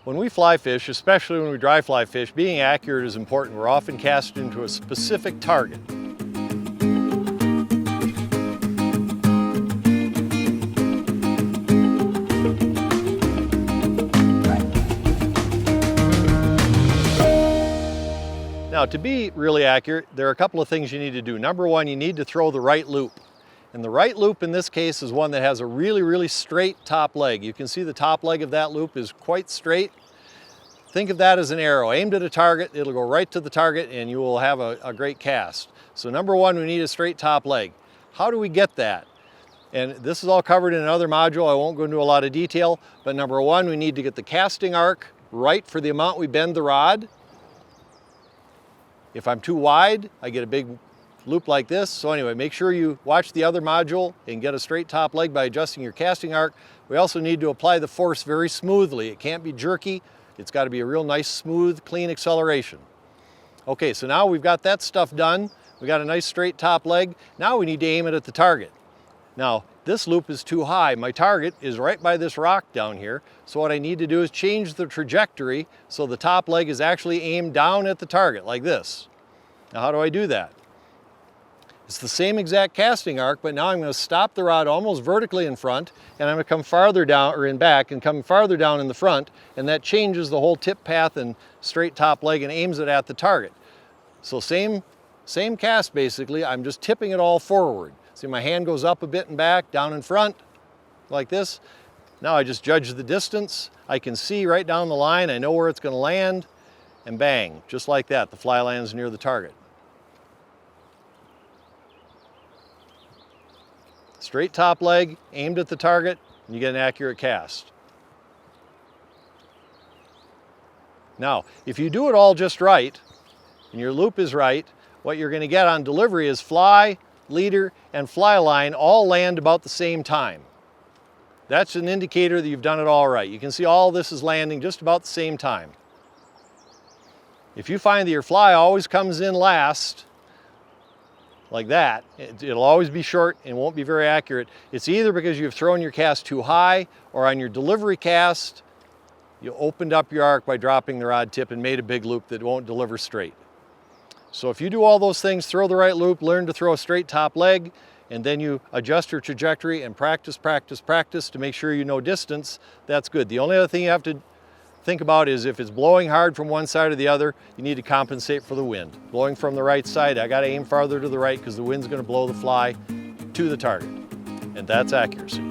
When we fly fish, especially when we dry fly fish, being accurate is important. We're often cast into a specific target. Now, to be really accurate, there are a couple of things you need to do. Number one, you need to throw the right loop. And the right loop in this case is one that has a really straight top leg. You can see the top leg of that loop is quite straight. Think of that as an arrow. Aimed at a target, it'll go right to the target and you will have a great cast. So number one, we need a straight top leg. How do we get that? And this is all covered in another module. I won't go into a lot of detail, but number one, we need to get the casting arc right for the amount we bend the rod. If I'm too wide, I get a big loop like this. So anyway, make sure you watch the other module and get a straight top leg by adjusting your casting arc. We also need to apply the force very smoothly. It can't be jerky. It's got to be a real nice, smooth, clean acceleration. Okay, so now we've got that stuff done. We got a nice straight top leg. Now we need to aim it at the target. Now, this loop is too high. My target is right by this rock down here. So what I need to do is change the trajectory so the top leg is actually aimed down at the target like this. Now, how do I do that? It's the same exact casting arc, but now I'm going to stop the rod almost vertically in front, and I'm going to come farther down, or in back, and come farther down in the front, and that changes the whole tip path and straight top leg and aims it at the target. So same cast basically, I'm just tipping it all forward. See, my hand goes up a bit and back, down in front, like this. Now I just judge the distance. I can see right down the line, I know where it's going to land, and bang, just like that, the fly lands near the target. Straight top leg, aimed at the target, and you get an accurate cast. Now, if you do it all just right, and your loop is right, what you're going to get on delivery is fly, leader, and fly line all land about the same time. That's an indicator that you've done it all right. You can see all this is landing just about the same time. If you find that your fly always comes in last, like that, it'll always be short and won't be very accurate. It's either because you've thrown your cast too high, or on your delivery cast, you opened up your arc by dropping the rod tip and made a big loop that won't deliver straight. So if you do all those things, throw the right loop, learn to throw a straight top leg, and then you adjust your trajectory and practice to make sure you know distance, that's good. The only other thing you have to think about is if it's blowing hard from one side or the other, you need to compensate for the wind. Blowing from the right side, I got to aim farther to the right because the wind's going to blow the fly to the target. And that's accuracy.